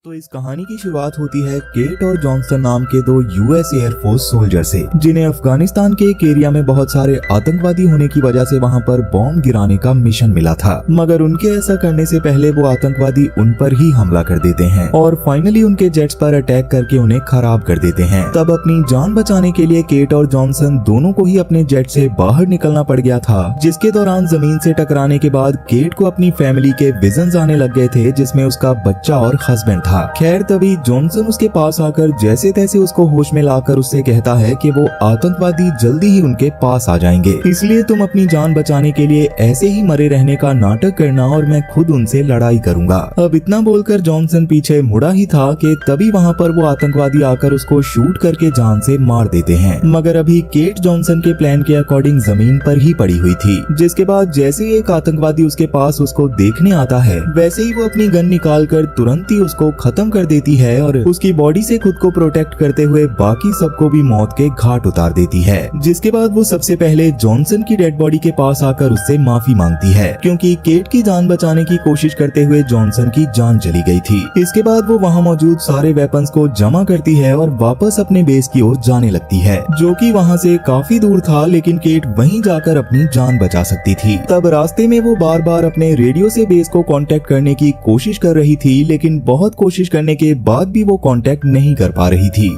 तो इस कहानी की शुरुआत होती है केट और जॉनसन नाम के दो यूएस एयरफोर्स सोल्जर से, जिन्हें अफगानिस्तान के एक एरिया में बहुत सारे आतंकवादी होने की वजह से वहां पर बॉम्ब गिराने का मिशन मिला था। मगर उनके ऐसा करने से पहले वो आतंकवादी उन पर ही हमला कर देते हैं और फाइनली उनके जेट्स पर अटैक करके उन्हें खराब कर देते हैं। तब अपनी जान बचाने के लिए केट और जॉनसन दोनों को ही अपने जेट से बाहर निकलना पड़ गया था, जिसके दौरान जमीन से टकराने के बाद केट को अपनी फैमिली के विजन्स आने लग गए थे, जिसमें उसका बच्चा और हस्बैंड था। खैर तभी जॉनसन उसके पास आकर जैसे तैसे उसको होश में लाकर उससे कहता है कि वो आतंकवादी जल्दी ही उनके पास आ जाएंगे, इसलिए तुम अपनी जान बचाने के लिए ऐसे ही मरे रहने का नाटक करना और मैं खुद उनसे लड़ाई करूंगा। अब इतना बोलकर जॉनसन पीछे मुड़ा ही था कि तभी वहाँ पर वो आतंकवादी आकर उसको शूट करके जान से मार देते हैं। मगर अभी केट जॉनसन के प्लान के अकॉर्डिंग जमीन पर ही पड़ी हुई थी, जिसके बाद जैसे ही एक आतंकवादी उसके पास उसको देखने आता है, वैसे ही वो अपनी गन निकाल कर तुरंत ही उसको खत्म कर देती है और उसकी बॉडी से खुद को प्रोटेक्ट करते हुए बाकी सबको भी मौत के घाट उतार देती है। जिसके बाद वो सबसे पहले जॉनसन की डेड बॉडी के पास आकर उससे माफी मांगती है, क्योंकि केट की जान बचाने की कोशिश करते हुए जॉनसन की जान चली गई थी। इसके बाद वो वहाँ मौजूद सारे वेपन्स को जमा करती है और वापस अपने बेस की ओर जाने लगती है, जो कि वहाँ से काफी दूर था, लेकिन केट वहीं जाकर अपनी जान बचा सकती थी। तब रास्ते में वो बार बार अपने रेडियो से बेस को कांटेक्ट करने की कोशिश कर रही थी, लेकिन बहुत कोशिश करने के बाद भी वो कांटेक्ट नहीं कर पा रही थी।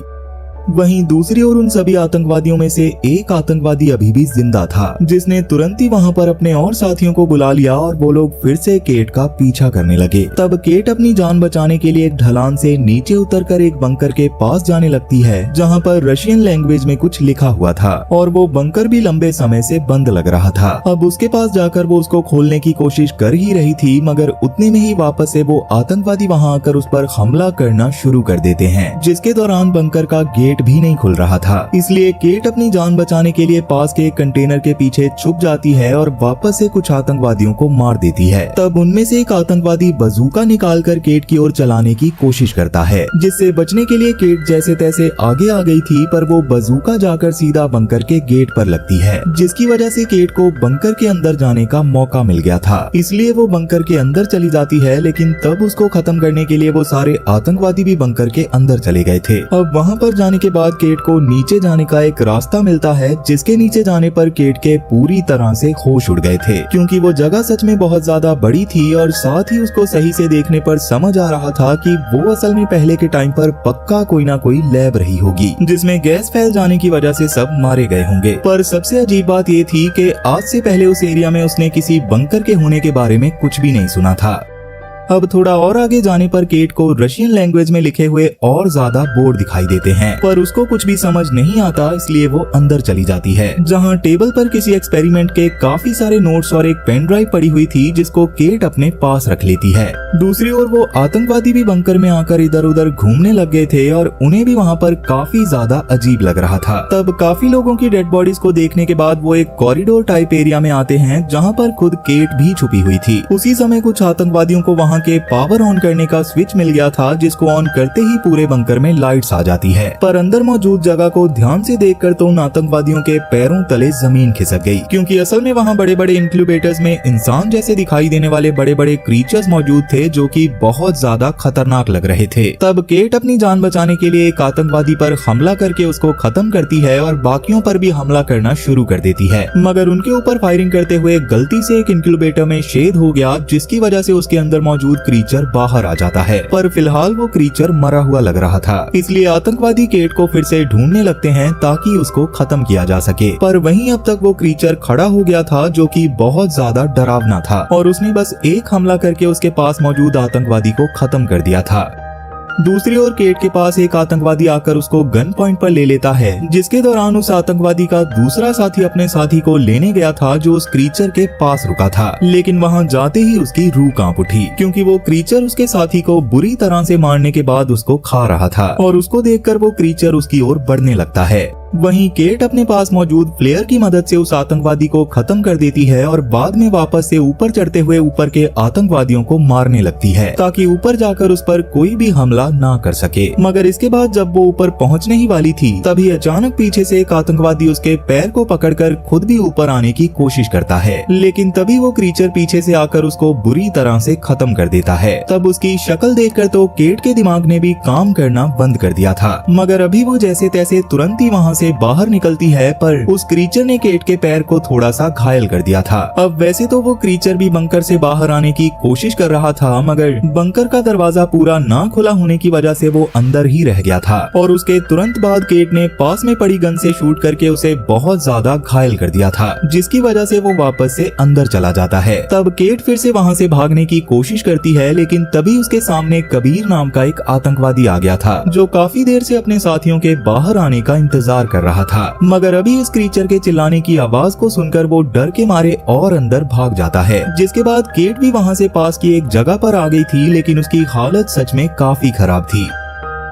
वहीं दूसरी ओर उन सभी आतंकवादियों में से एक आतंकवादी अभी भी जिंदा था, जिसने तुरंत ही वहां पर अपने और साथियों को बुला लिया और वो लोग फिर से केट का पीछा करने लगे। तब केट अपनी जान बचाने के लिए एक ढलान से नीचे उतरकर एक बंकर के पास जाने लगती है, जहां पर रशियन लैंग्वेज में कुछ लिखा हुआ था और वो बंकर भी लंबे समय से बंद लग रहा था। अब उसके पास जाकर वो उसको खोलने की कोशिश कर ही रही थी, मगर उतने में ही वापस से वो आतंकवादी वहां आकर उस पर हमला करना शुरू कर देते हैं, जिसके दौरान बंकर का गेट भी नहीं खुल रहा था। इसलिए केट अपनी जान बचाने के लिए पास के एक कंटेनर के पीछे छुप जाती है और वापस से कुछ आतंकवादियों को मार देती है। तब उनमें से एक आतंकवादी बजूका निकालकर केट की ओर चलाने की कोशिश करता है, जिससे बचने के लिए केट जैसे तैसे आगे आ गई थी, पर वो बजूका जाकर सीधा बंकर के गेट पर लगती है, जिसकी वजह से केट को बंकर के अंदर जाने का मौका मिल गया था। इसलिए वो बंकर के अंदर चली जाती है, लेकिन तब उसको खत्म करने के लिए वो सारे आतंकवादी भी बंकर के अंदर चले गए थे। अब वहाँ पर जाने के बाद केट को नीचे जाने का एक रास्ता मिलता है, जिसके नीचे जाने पर केट के पूरी तरह से होश उड़ गए थे, क्योंकि वो जगह सच में बहुत ज्यादा बड़ी थी और साथ ही उसको सही से देखने पर समझ आ रहा था कि वो असल में पहले के टाइम पर पक्का कोई ना कोई लैब रही होगी, जिसमें गैस फैल जाने की वजह से सब मारे गए होंगे। पर सबसे अजीब बात ये थी कि आज से पहले उस एरिया में उसने किसी बंकर के होने के बारे में कुछ भी नहीं सुना था। अब थोड़ा और आगे जाने पर केट को रशियन लैंग्वेज में लिखे हुए और ज्यादा बोर्ड दिखाई देते हैं, पर उसको कुछ भी समझ नहीं आता, इसलिए वो अंदर चली जाती है, जहां टेबल पर किसी एक्सपेरिमेंट के काफी सारे नोट्स और एक पेन ड्राइव पड़ी हुई थी, जिसको केट अपने पास रख लेती है। दूसरी ओर वो आतंकवादी भी बंकर में आकर इधर उधर घूमने लग गए थे और उन्हें भी वहाँ पर काफी ज्यादा अजीब लग रहा था। तब काफी लोगों की डेड बॉडीज को देखने के बाद वो एक कॉरिडोर टाइप एरिया में आते हैं, जहाँ पर खुद केट भी छुपी हुई थी। उसी समय कुछ आतंकवादियों को वहाँ के पावर ऑन करने का स्विच मिल गया था, जिसको ऑन करते ही पूरे बंकर में लाइट्स आ जाती है। पर अंदर मौजूद जगह को ध्यान से देखकर तो उन आतंकवादियों के पैरों तले जमीन खिसक गई, क्योंकि असल में वहाँ बड़े बड़े इंक्यूबेटर्स में इंसान जैसे दिखाई देने वाले बड़े बड़े क्रीचर्स मौजूद थे, जो कि बहुत ज्यादा खतरनाक लग रहे थे। तब केट अपनी जान बचाने के लिए एक आतंकवादी पर हमला करके उसको खत्म करती है और बाकियों पर भी हमला करना शुरू कर देती है, मगर उनके ऊपर फायरिंग करते हुए गलती से एक इंक्यूबेटर में छेद हो गया, जिसकी वजह से उसके अंदर मौजूद क्रीचर बाहर आ जाता है। पर फिलहाल वो क्रीचर मरा हुआ लग रहा था, इसलिए आतंकवादी केट को फिर से ढूंढने लगते हैं ताकि उसको खत्म किया जा सके। पर वहीं अब तक वो क्रीचर खड़ा हो गया था, जो कि बहुत ज्यादा डरावना था और उसने बस एक हमला करके उसके पास मौजूद आतंकवादी को खत्म कर दिया था। दूसरी ओर केट के पास एक आतंकवादी आकर उसको गन पॉइंट पर ले लेता है, जिसके दौरान उस आतंकवादी का दूसरा साथी अपने साथी को लेने गया था, जो उस क्रीचर के पास रुका था। लेकिन वहां जाते ही उसकी रूह कांप उठी, क्योंकि वो क्रीचर उसके साथी को बुरी तरह से मारने के बाद उसको खा रहा था और उसको देखकर वो क्रीचर उसकी ओर बढ़ने लगता है। वहीं केट अपने पास मौजूद फ्लेयर की मदद से उस आतंकवादी को खत्म कर देती है और बाद में वापस से ऊपर चढ़ते हुए ऊपर के आतंकवादियों को मारने लगती है ताकि ऊपर जाकर उस पर कोई भी हमला ना कर सके। मगर इसके बाद जब वो ऊपर पहुंचने ही वाली थी तभी अचानक पीछे से एक आतंकवादी उसके पैर को पकड़कर खुद भी ऊपर आने की कोशिश करता है, लेकिन तभी वो क्रीचर पीछे से आकर उसको बुरी तरह से खत्म कर देता है। तब उसकी शक्ल देखकर तो केट के दिमाग ने भी काम करना बंद कर दिया था, मगर अभी वो जैसे तैसे तुरंत ही वहाँ से बाहर निकलती है, पर उस क्रीचर ने केट के पैर को थोड़ा सा घायल कर दिया था। अब वैसे तो वो क्रीचर भी बंकर से बाहर आने की कोशिश कर रहा था, मगर बंकर का दरवाजा पूरा ना खुला होने की वजह से वो अंदर ही रह गया था और उसके तुरंत बाद केट ने पास में पड़ी गन से शूट करके उसे बहुत ज्यादा घायल कर दिया था, जिसकी वजह से वो वापस से अंदर चला जाता है। तब केट फिर से वहाँ से भागने की कोशिश करती है, लेकिन तभी उसके सामने कबीर नाम का एक आतंकवादी आ गया था जो काफी देर से अपने साथियों के बाहर आने का इंतजार कर रहा था। मगर अभी उस क्रीचर के चिल्लाने की आवाज को सुनकर वो डर के मारे और अंदर भाग जाता है, जिसके बाद केट भी वहाँ से पास की एक जगह पर आ गई थी, लेकिन उसकी हालत सच में काफी खराब थी।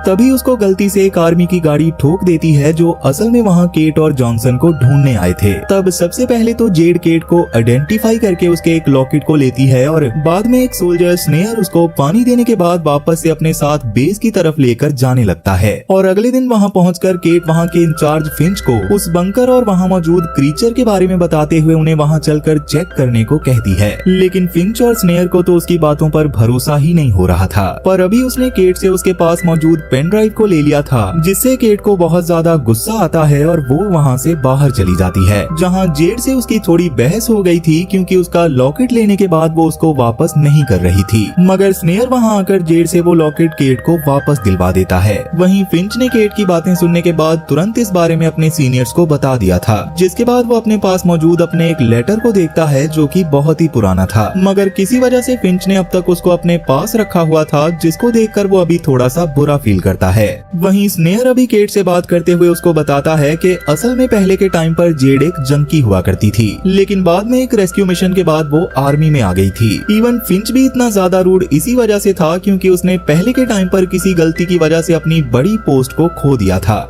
तभी उसको गलती से एक आर्मी की गाड़ी ठोक देती है जो असल में वहाँ केट और जॉनसन को ढूंढने आए थे। तब सबसे पहले तो जेड केट को आइडेंटिफाई करके उसके एक लॉकेट को लेती है और बाद में एक सोल्जर स्नेयर उसको पानी देने के बाद वापस से अपने साथ बेस की तरफ लेकर जाने लगता है। और अगले दिन वहाँ पहुंचकर केट वहाँ के इंचार्ज फिंच को उस बंकर और वहाँ मौजूद क्रीचर के बारे में बताते हुए उन्हें वहाँ चलकर चेक करने को कहती है, लेकिन फिंच और स्नेयर को तो उसकी बातों पर भरोसा ही नहीं हो रहा था। पर अभी उसने केट से उसके पास मौजूद पेन ड्राइव को ले लिया था, जिससे केट को बहुत ज्यादा गुस्सा आता है और वो वहाँ से बाहर चली जाती है, जहाँ जेड से उसकी थोड़ी बहस हो गई थी क्योंकि उसका लॉकेट लेने के बाद वो उसको वापस नहीं कर रही थी। मगर स्नेयर वहाँ आकर जेड से वो लॉकेट केट को वापस दिलवा देता है। वहीं फिंच ने केट की बातें सुनने के बाद तुरंत इस बारे में अपने सीनियर्स को बता दिया था, जिसके बाद वो अपने पास मौजूद अपने एक लेटर को देखता है जो कि बहुत ही पुराना था, मगर किसी वजह से फिंच ने अब तक उसको अपने पास रखा हुआ था, जिसको देखकर वो अभी थोड़ा सा बुरा फील करता है। वहीं स्नेयर अभी केट से बात करते हुए उसको बताता है कि असल में पहले के टाइम पर जेड एक जंकी हुआ करती थी, लेकिन बाद में एक रेस्क्यू मिशन के बाद वो आर्मी में आ गई थी। इवन फिंच भी इतना ज्यादा रूड इसी वजह से था क्योंकि उसने पहले के टाइम पर किसी गलती की वजह से अपनी बड़ी पोस्ट को खो दिया था।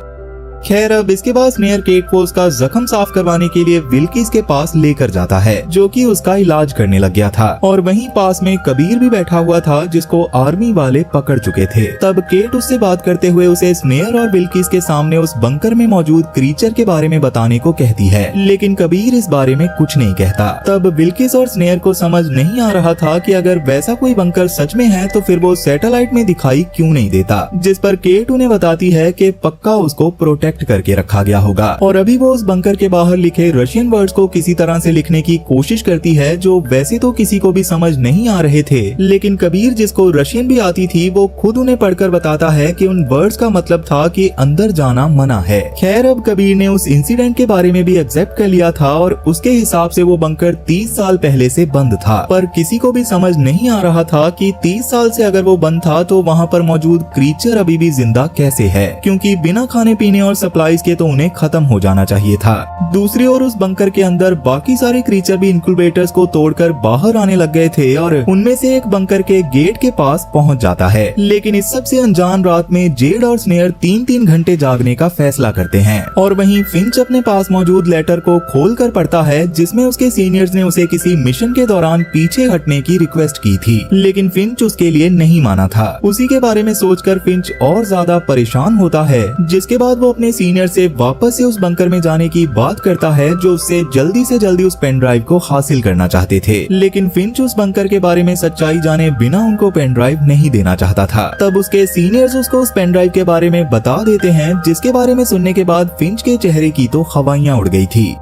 खैर अब इसके बाद स्नेयर केट को उसका जख्म साफ करवाने के लिए विल्किस के पास लेकर जाता है, जो कि उसका इलाज करने लग गया था। और वहीं पास में कबीर भी बैठा हुआ था जिसको आर्मी वाले पकड़ चुके थे। तब केट उससे बात करते हुए उसे स्नेयर और विल्किस के सामने उस बंकर में मौजूद क्रीचर के बारे में बताने को कहती है, लेकिन कबीर इस बारे में कुछ नहीं कहता। तब विल्किस और स्नेयर को समझ नहीं आ रहा था कि अगर वैसा कोई बंकर सच में है तो फिर वो सैटेलाइट में दिखाई क्यों नहीं देता, जिस पर केट उन्हें बताती है कि पक्का उसको प्रोटेक्ट करके रखा गया होगा। और अभी वो उस बंकर के बाहर लिखे रशियन वर्ड्स को किसी तरह से लिखने की कोशिश करती है, जो वैसे तो किसी को भी समझ नहीं आ रहे थे, लेकिन कबीर जिसको रशियन भी आती थी वो खुद उन्हें पढ़कर बताता है कि उन वर्ड्स का मतलब था कि अंदर जाना मना है। खैर अब कबीर ने उस इंसिडेंट के बारे में भी एक्सेप्ट कर लिया था और उसके हिसाब से वो बंकर 30 साल पहले से बंद था, पर किसी को भी समझ नहीं आ रहा था कि 30 साल से अगर वो बंद था तो वहाँ पर मौजूद क्रीचर अभी भी जिंदा कैसे है, क्योंकि बिना खाने पीने और सप्लाईज के तो उन्हें खत्म हो जाना चाहिए था। दूसरी ओर उस बंकर के अंदर बाकी सारे क्रीचर भी इंक्यूबेटर्स को तोड़कर बाहर आने लग गए थे और उनमें से एक बंकर के गेट के पास पहुंच जाता है। लेकिन इस सबसे अनजान रात में जेड और स्नेयर 3-3 घंटे जागने का फैसला करते हैं। और वहीं फिंच अपने पास मौजूद लेटर को खोलकर पढ़ता है, जिसमें उसके सीनियर्स ने उसे किसी मिशन के दौरान पीछे हटने की रिक्वेस्ट की थी, लेकिन फिंच उसके लिए नहीं माना था। उसी के बारे में सोचकर फिंच और ज्यादा परेशान होता है, जिसके बाद वो अपने सीनियर से वापस से उस बंकर में जाने की बात करता है, जो उससे जल्दी से जल्दी उस पेन ड्राइव को हासिल करना चाहते थे। लेकिन फिंच उस बंकर के बारे में सच्चाई जाने बिना उनको पेन ड्राइव नहीं देना चाहता था। तब उसके सीनियर्स उसको उस पेन ड्राइव के बारे में बता देते हैं, जिसके बारे में सुनने के बाद फिंच के चेहरे की तो हवाइयां उड़ गई थी।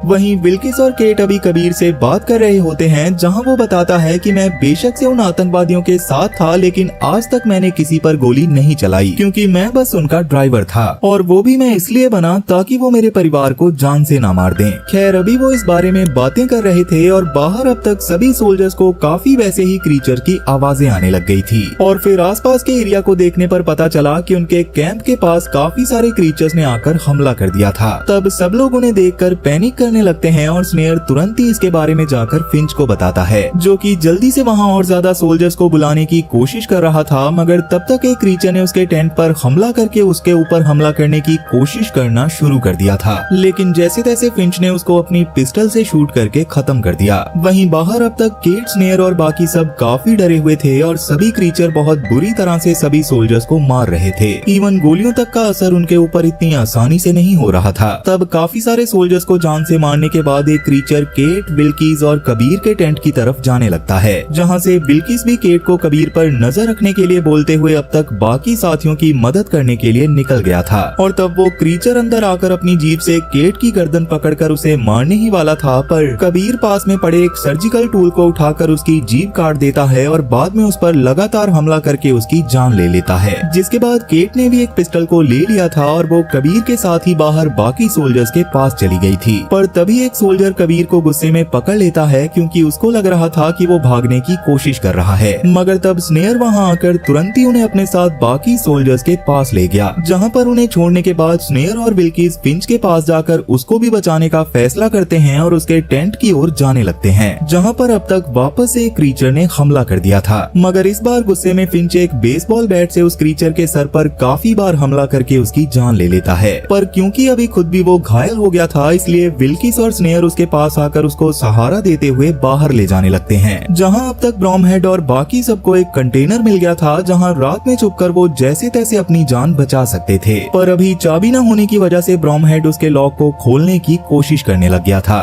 वहीं विल्किस और केट अभी कबीर से बात कर रहे होते हैं, जहां वो बताता है कि मैं बेशक से उन आतंकवादियों के साथ था, लेकिन आज तक मैंने किसी पर गोली नहीं चलाई क्योंकि मैं बस उनका ड्राइवर था, और वो भी मैं इसलिए बना ताकि वो मेरे परिवार को जान से ना मार दें। खैर अभी वो इस बारे में बातें कर रहे थे और बाहर अब तक सभी सोल्जर्स को काफी वैसे ही क्रीचर की आवाजें आने लग गई थी। और फिर आसपास के एरिया को देखने पर पता चला कि उनके कैंप के पास काफी सारे क्रीचर्स ने आकर हमला कर दिया था। तब सब लोग उन्हें देखकर पैनिक करने लगते हैं और स्नेयर तुरंत ही इसके बारे में जाकर फिंच को बताता है, जो कि जल्दी से वहाँ और ज्यादा सोल्जर्स को बुलाने की कोशिश कर रहा था। मगर तब तक एक क्रीचर ने उसके टेंट पर हमला करके उसके ऊपर हमला करने की कोशिश करना शुरू कर दिया था, लेकिन जैसे तैसे फिंच ने उसको अपनी पिस्टल से शूट करके खत्म कर दिया। वहीं बाहर अब तक केट, स्नेयर और बाकी सब काफी डरे हुए थे और सभी क्रीचर बहुत बुरी तरह से सभी सोल्जर्स को मार रहे थे। इवन गोलियों तक का असर उनके ऊपर इतनी आसानी से नहीं हो रहा था। तब काफी सारे सोल्जर्स को जान से मारने के बाद एक क्रीचर केट, बिल्किस और कबीर के टेंट की तरफ जाने लगता है, जहाँ से बिल्किस भी केट को कबीर पर नजर रखने के लिए बोलते हुए अब तक बाकी साथियों की मदद करने के लिए निकल गया था। और तब वो क्रीचर अंदर आकर अपनी जीभ से केट की गर्दन पकड़कर उसे मारने ही वाला था, पर कबीर पास में पड़े एक सर्जिकल टूल को उठाकर उसकी जीभ काट देता है और बाद में उस पर लगातार हमला करके उसकी जान ले लेता है। जिसके बाद केट ने भी एक पिस्टल को ले लिया था और वो कबीर के साथ ही बाहर बाकी सोल्जर्स के पास चली गई थी। पर तभी एक सोल्जर कबीर को गुस्से में पकड़ लेता है, क्योंकि उसको लग रहा था कि वो भागने की कोशिश कर रहा है। मगर तब स्नेयर वहाँ आकर तुरंत ही उन्हें अपने साथ बाकी सोल्जर्स के पास ले गया, जहाँ पर उन्हें छोड़ने के बाद स्नेयर और बिल्किस फिंच के पास जाकर उसको भी बचाने का फैसला करते हैं और उसके टेंट की ओर जाने लगते हैं, जहाँ पर अब तक वापस एक क्रीचर ने हमला कर दिया था। मगर इस बार गुस्से में फिंच एक बेसबॉल बैट से उस क्रीचर के सर पर काफी बार हमला करके उसकी जान ले लेता है। पर क्योंकि अभी खुद भी वो घायल हो गया था, इसलिए बिल्किस और स्नेयर उसके पास आकर उसको सहारा देते हुए बाहर ले जाने लगते हैं, जहाँ अब तक ब्रॉमहेड और बाकी सबको एक कंटेनर मिल गया था, जहाँ रात में छुपकर वो जैसे तैसे अपनी जान बचा सकते थे। पर अभी चाबी न होने की वजह से ब्रॉमहेड उसके लॉक को खोलने की कोशिश करने लग गया था।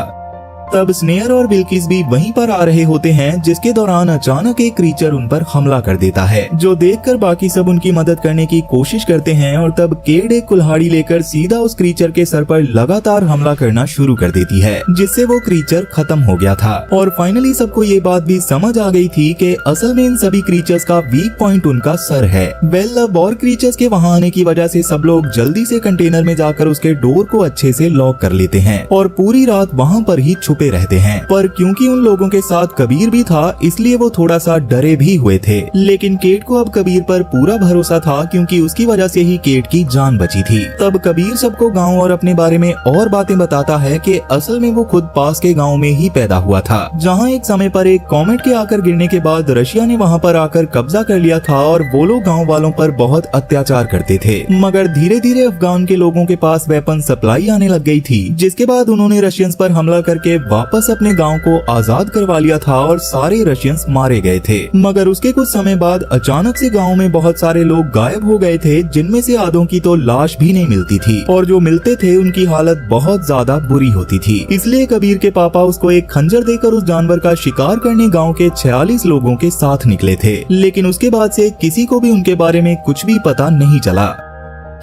तब स्नेयर और बिल्किस भी वहीं पर आ रहे होते हैं, जिसके दौरान अचानक एक क्रीचर उन पर हमला कर देता है, जो देखकर बाकी सब उनकी मदद करने की कोशिश करते हैं। और तब केट एक कुल्हाड़ी लेकर सीधा उस क्रीचर के सर पर लगातार हमला करना शुरू कर देती है, जिससे वो क्रीचर खत्म हो गया था। और फाइनली सबको ये बात भी समझ आ गई थी कि असल में इन सभी क्रीचर्स का वीक पॉइंट उनका सर है। वेल, अब और क्रीचर्स के वहाँ आने की वजह से सब लोग जल्दी से कंटेनर में जाकर उसके डोर को अच्छे से लॉक कर लेते हैं और पूरी रात वहाँ पर ही छुपे रहते हैं। पर क्योंकि उन लोगों के साथ कबीर भी था, इसलिए वो थोड़ा सा डरे भी हुए थे। लेकिन केट को अब कबीर पर पूरा भरोसा था, क्योंकि उसकी वजह से ही केट की जान बची थी। तब कबीर सबको गांव और अपने बारे में और बातें बताता है कि असल में वो खुद पास के गांव में ही पैदा हुआ था, जहां एक समय पर एक कॉमेट के आकर गिरने के बाद रशिया ने वहां पर आकर कब्जा कर लिया था और वो लोग गाँव वालों पर बहुत अत्याचार करते थे। मगर धीरे धीरे अफगान के लोगों के पास वेपन सप्लाई आने लग गई थी, जिसके बाद उन्होंने रशियंस पर हमला करके वापस अपने गांव को आजाद करवा लिया था और सारे रशियंस मारे गए थे। मगर उसके कुछ समय बाद अचानक से गांव में बहुत सारे लोग गायब हो गए थे, जिनमें से आधों की तो लाश भी नहीं मिलती थी और जो मिलते थे उनकी हालत बहुत ज्यादा बुरी होती थी। इसलिए कबीर के पापा उसको एक खंजर देकर उस जानवर का शिकार करने गाँव के 46 लोगों के साथ निकले थे। लेकिन उसके बाद से किसी को भी उनके बारे में कुछ भी पता नहीं चला।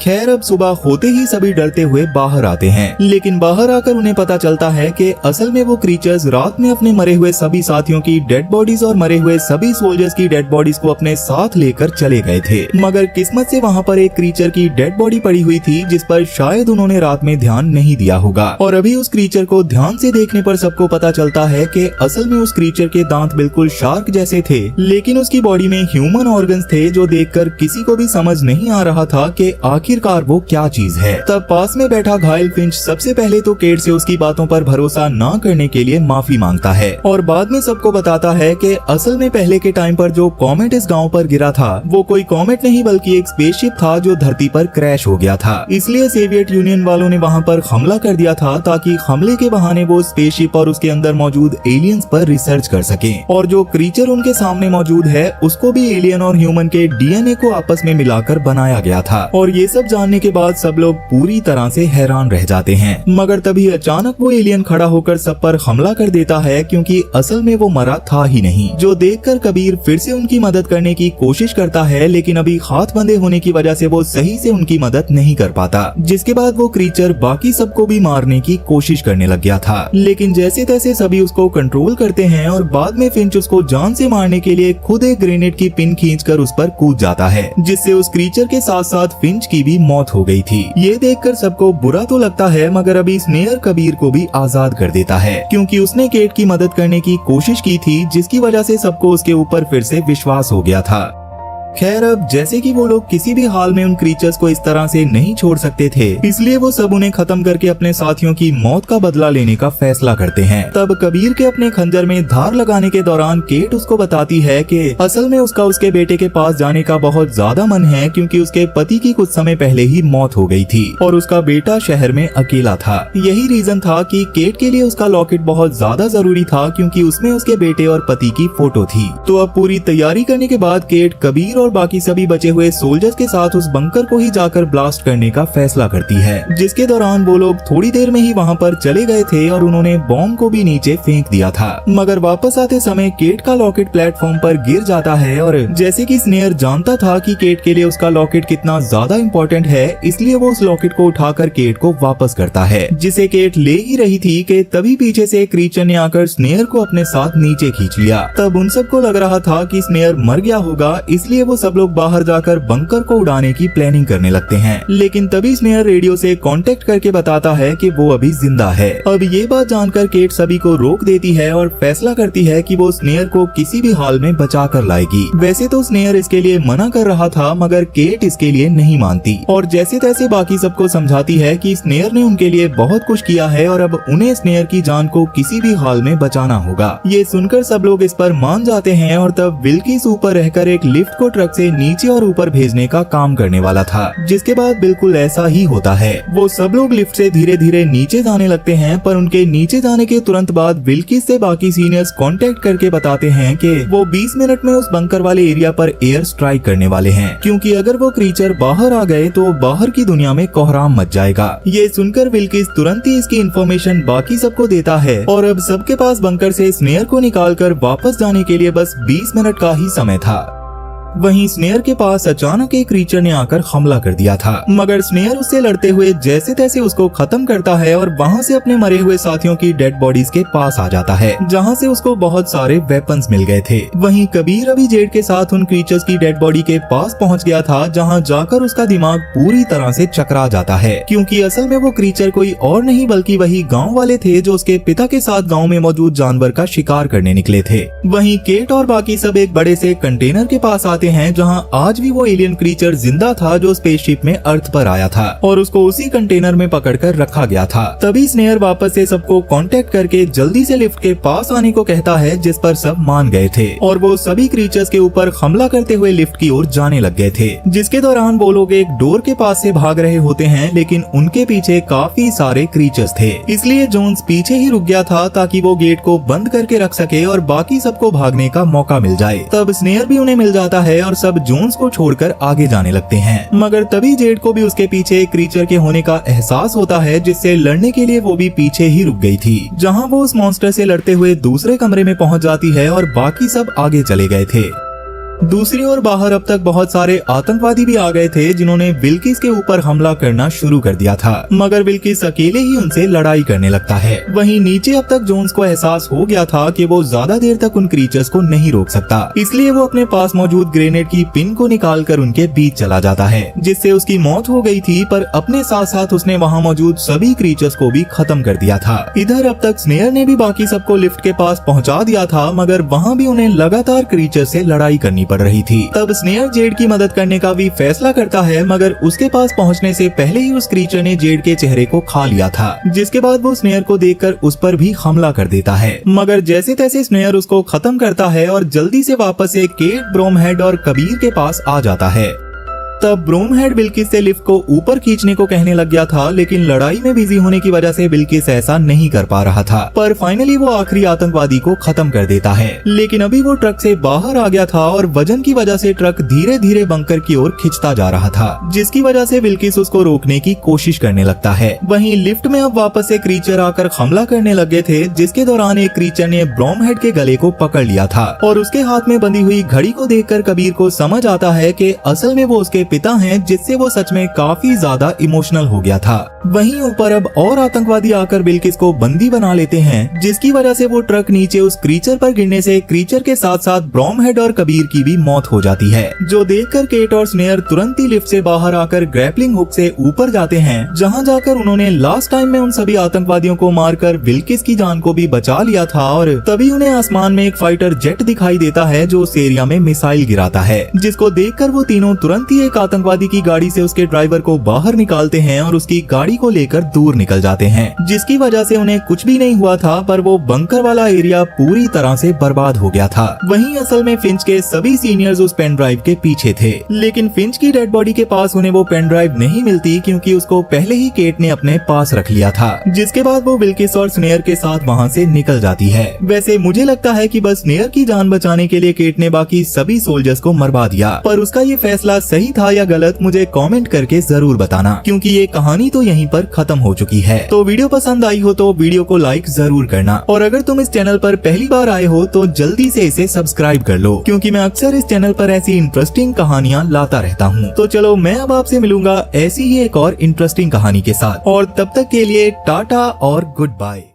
खैर, अब सुबह होते ही सभी डरते हुए बाहर आते हैं, लेकिन बाहर आकर उन्हें पता चलता है कि असल में वो क्रीचर्स रात में अपने मरे हुए सभी साथियों की डेड बॉडीज और मरे हुए सभी सोल्जर्स की डेड बॉडीज को अपने साथ लेकर चले गए थे। मगर किस्मत से वहाँ पर एक क्रीचर की डेड बॉडी पड़ी हुई थी, जिस पर शायद उन्होंने रात में ध्यान नहीं दिया होगा। और अभी उस क्रीचर को ध्यान से देखने पर सबको पता चलता है कि असल में उस क्रीचर के दांत बिल्कुल शार्क जैसे थे, लेकिन उसकी बॉडी में ह्यूमन ऑर्गन्स थे, जो देखकर किसी को भी समझ नहीं आ रहा था कि आखिरकार वो क्या चीज है। तब पास में बैठा घायल फिंच सबसे पहले तो केट से उसकी बातों पर भरोसा न करने के लिए माफी मांगता है और बाद में सबको बताता है कि असल में पहले के टाइम पर जो कॉमेट इस गांव पर गिरा था, वो कोई कॉमेट नहीं बल्कि एक स्पेसशिप था जो धरती पर क्रैश हो गया था। इसलिए सोवियत यूनियन वालों ने वहाँ पर हमला कर दिया था, ताकि हमले के बहाने वो स्पेसशिप और उसके अंदर मौजूद एलियंस पर रिसर्च कर सके और जो क्रीचर उनके सामने मौजूद है उसको भी एलियन और ह्यूमन के डीएनए को आपस में मिलाकर बनाया गया था। और ये सब जानने के बाद सब लोग पूरी तरह से हैरान रह जाते हैं। मगर तभी अचानक वो एलियन खड़ा होकर सब पर हमला कर देता है, क्योंकि असल में वो मरा था ही नहीं, जो देखकर कबीर फिर से उनकी मदद करने की कोशिश करता है, लेकिन अभी हाथ बंधे होने की वजह से वो सही से उनकी मदद नहीं कर पाता। जिसके बाद वो क्रीचर बाकी सबको भी मारने की कोशिश करने लग गया था, लेकिन जैसे तैसे सभी उसको कंट्रोल करते हैं और बाद में फिंच उसको जान से मारने के लिए खुद एक ग्रेनेड की पिन खींचकर उस पर कूद जाता है, जिससे उस क्रीचर के साथ साथ फिंच की भी मौत हो गई थी। ये देखकर सबको बुरा तो लगता है, मगर अभी स्नेयर कबीर को भी आजाद कर देता है, क्योंकि उसने केट की मदद करने की कोशिश की थी, जिसकी वजह से सबको उसके ऊपर फिर से विश्वास हो गया था। खैर अब जैसे कि वो लोग किसी भी हाल में उन क्रीचर्स को इस तरह से नहीं छोड़ सकते थे, इसलिए वो सब उन्हें खत्म करके अपने साथियों की मौत का बदला लेने का फैसला करते हैं। तब कबीर के अपने खंजर में धार लगाने के दौरान केट उसको बताती है कि असल में उसका उसके बेटे के पास जाने का बहुत ज्यादा मन है, क्योंकि उसके पति की कुछ समय पहले ही मौत हो गई थी और उसका बेटा शहर में अकेला था। यही रीजन था कि केट के लिए उसका लॉकेट बहुत ज्यादा जरूरी था, क्योंकि उसमें उसके बेटे और पति की फोटो थी। तो अब पूरी तैयारी करने के बाद केट कबीर और बाकी सभी बचे हुए सोल्जर्स के साथ उस बंकर को ही जाकर ब्लास्ट करने का फैसला करती है, जिसके दौरान वो लोग थोड़ी देर में ही वहाँ पर चले गए थे और उन्होंने बॉम्ब को भी नीचे फेंक दिया था। मगर वापस आते समय केट का लॉकेट प्लेटफॉर्म पर गिर जाता है और जैसे कि स्नेयर जानता था कि केट के लिए उसका लॉकेट कितना ज्यादा इम्पोर्टेंट है, इसलिए वो उस लॉकेट को उठाकर केट को वापस करता है, जिसे केट ले ही रही थी कि तभी पीछे से एक क्रीचर ने आकर स्नेयर को अपने साथ नीचे खींच लिया। तब उन सबको लग रहा था कि स्नेयर मर गया होगा, इसलिए वो सब लोग बाहर जाकर बंकर को उड़ाने की प्लानिंग करने लगते हैं। लेकिन तभी स्नेयर रेडियो से कांटेक्ट करके बताता है कि वो अभी जिंदा है। अब ये बात जानकर केट सभी को रोक देती है और फैसला करती है कि वो स्नेयर को किसी भी हाल में बचा कर लाएगी। वैसे तो स्नेयर इसके लिए मना कर रहा था, मगर केट इसके लिए नहीं मानती और जैसे तैसे बाकी सबको समझाती है कि स्नेयर ने उनके लिए बहुत कुछ किया है और अब उन्हें स्नेयर की जान को किसी भी हाल में बचाना होगा। ये सुनकर सब लोग इस पर मान जाते हैं और तब विल्किस ऊपर रहकर एक लिफ्ट को ट्रक से नीचे और ऊपर भेजने का काम करने वाला था, जिसके बाद बिल्कुल ऐसा ही होता है। वो सब लोग लिफ्ट से धीरे धीरे नीचे जाने लगते हैं, पर उनके नीचे जाने के तुरंत बाद विल्किस से बाकी सीनियर्स कांटेक्ट करके बताते हैं कि वो 20 मिनट में उस बंकर वाले एरिया पर एयर स्ट्राइक करने वाले हैं, क्योंकि अगर वो क्रीचर बाहर आ गए तो बाहर की दुनिया में कोहराम मच जाएगा। ये सुनकर विल्किस तुरंत ही इसकी इन्फॉर्मेशन बाकी सबको देता है और अब सबके पास बंकर से स्नेयर को निकालकर वापस जाने के लिए बस 20 मिनट का ही समय था। वहीं स्नेयर के पास अचानक एक क्रीचर ने आकर हमला कर दिया था, मगर स्नेयर उससे लड़ते हुए जैसे तैसे उसको खत्म करता है और वहां से अपने मरे हुए साथियों की डेड बॉडीज के पास आ जाता है, जहां से उसको बहुत सारे वेपन्स मिल गए थे। वहीं कबीर अभी जेड के साथ उन क्रीचर्स की डेड बॉडी के पास पहुंच गया था, जहां जाकर उसका दिमाग पूरी तरह से चकरा जाता है, क्योंकि असल में वो क्रीचर कोई और नहीं बल्कि वही गाँव वाले थे जो उसके पिता के साथ गाँव में मौजूद जानवर का शिकार करने निकले थे। वहीं केट और बाकी सब एक बड़े से कंटेनर के पास आते हैं, जहां आज भी वो एलियन क्रीचर जिंदा था जो स्पेसशिप में अर्थ पर आया था और उसको उसी कंटेनर में पकड़कर रखा गया था। तभी स्नेयर वापस से सबको कांटेक्ट करके जल्दी से लिफ्ट के पास आने को कहता है, जिस पर सब मान गए थे और वो सभी क्रीचर्स के ऊपर हमला करते हुए लिफ्ट की ओर जाने लग गए थे, जिसके दौरान वो लोग एक डोर के पास से भाग रहे होते हैं, लेकिन उनके पीछे काफी सारे क्रीचर्स थे, इसलिए जोन्स पीछे ही रुक गया था ताकि वो गेट को बंद करके रख सके और बाकी सबको भागने का मौका मिल जाए। तब स्नेयर भी उन्हें मिल जाता है और सब जोन्स को छोड़कर आगे जाने लगते हैं, मगर तभी जेड को भी उसके पीछे एक क्रीचर के होने का एहसास होता है, जिससे लड़ने के लिए वो भी पीछे ही रुक गई थी, जहां वो उस मॉन्स्टर से लड़ते हुए दूसरे कमरे में पहुंच जाती है और बाकी सब आगे चले गए थे। दूसरी ओर बाहर अब तक बहुत सारे आतंकवादी भी आ गए थे, जिन्होंने विल्किस के ऊपर हमला करना शुरू कर दिया था, मगर विल्किस अकेले ही उनसे लड़ाई करने लगता है। वहीं नीचे अब तक जोन्स को एहसास हो गया था कि वो ज्यादा देर तक उन क्रीचर्स को नहीं रोक सकता, इसलिए वो अपने पास मौजूद ग्रेनेड की पिन को निकालकर उनके बीच चला जाता है, जिससे उसकी मौत हो गई थी, पर अपने साथ साथ उसने वहाँ मौजूद सभी क्रीचर्स को भी खत्म कर दिया था। इधर अब तक स्नेयर ने भी बाकी सबको लिफ्ट के पास पहुँचा दिया था, मगर वहाँ भी उन्हें लगातार क्रीचर से लड़ाई करनी पड़ रही थी। तब स्नेयर जेड की मदद करने का भी फैसला करता है, मगर उसके पास पहुंचने से पहले ही उस क्रीचर ने जेड के चेहरे को खा लिया था, जिसके बाद वो स्नेयर को देखकर उस पर भी हमला कर देता है, मगर जैसे तैसे स्नेयर उसको खत्म करता है और जल्दी से वापस से केट, ब्रोमहेड और कबीर के पास आ जाता है। तब ब्रोमहेड बिल्किस से लिफ्ट को ऊपर खींचने को कहने लग गया था, लेकिन लड़ाई में बिजी होने की वजह से बिल्किस ऐसा नहीं कर पा रहा था, पर फाइनली वो आखिरी आतंकवादी को खत्म कर देता है। लेकिन अभी वो ट्रक से बाहर आ गया था और वजन की वजह से ट्रक धीरे धीरे बंकर की ओर खिंचता जा रहा था, जिसकी वजह से बिल्किस उसको रोकने की कोशिश करने लगता है। वहीं लिफ्ट में अब वापस से क्रीचर आकर हमला करने लगे थे, जिसके दौरान एक क्रीचर ने ब्रोमहेड के गले को पकड़ लिया था और उसके हाथ में बंधी हुई घड़ी को देखकर कबीर को समझ आता है कि असल में वो उसके पिता हैं, जिससे वो सच में काफी ज्यादा इमोशनल हो गया था। वहीं ऊपर अब और आतंकवादी आकर बिल्किस को बंदी बना लेते हैं, जिसकी वजह से वो ट्रक नीचे उस क्रीचर पर गिरने से क्रीचर के साथ साथ ब्रॉमहेड और कबीर की भी मौत हो जाती है, जो देखकर केट और स्नेयर तुरंत ही लिफ्ट से बाहर आकर ग्रैपलिंग हुक से ऊपर जाते हैं, जहां जाकर उन्होंने लास्ट टाइम में उन सभी आतंकवादियों को मारकर बिल्किस की जान को भी बचा लिया था। और तभी उन्हें आसमान में एक फाइटर जेट दिखाई देता है जो उस एरिया में मिसाइल गिराता है, जिसको देखकर वो तीनों तुरंत ही एक आतंकवादी की गाड़ी से उसके ड्राइवर को बाहर निकालते हैं और उसकी गाड़ी को लेकर दूर निकल जाते हैं, जिसकी वजह से उन्हें कुछ भी नहीं हुआ था, पर वो बंकर वाला एरिया पूरी तरह से बर्बाद हो गया था। वहीं असल में फिंच के सभी सीनियर्स उस पेन ड्राइव के पीछे थे, लेकिन फिंच की डेड बॉडी के पास उन्हें वो पेन ड्राइव नहीं मिलती, क्योंकि उसको पहले ही केट ने अपने पास रख लिया था, जिसके बाद वो बिल्किस और स्नेयर के साथ वहाँ से निकल जाती है। वैसे मुझे लगता है कि बस स्नेयर की जान बचाने के लिए केट ने बाकी सभी सोल्जर्स को मरवा दिया, पर उसका ये फैसला सही था या गलत मुझे कमेंट करके जरूर बताना, क्योंकि ये कहानी तो यहीं पर खत्म हो चुकी है। तो वीडियो पसंद आई हो तो वीडियो को लाइक जरूर करना, और अगर तुम इस चैनल पर पहली बार आए हो तो जल्दी से इसे सब्सक्राइब कर लो, क्योंकि मैं अक्सर इस चैनल पर ऐसी इंटरेस्टिंग कहानियाँ लाता रहता हूँ। तो चलो मैं अब आपसे मिलूंगा ऐसी ही एक और इंटरेस्टिंग कहानी के साथ, और तब तक के लिए टाटा और गुड बाय।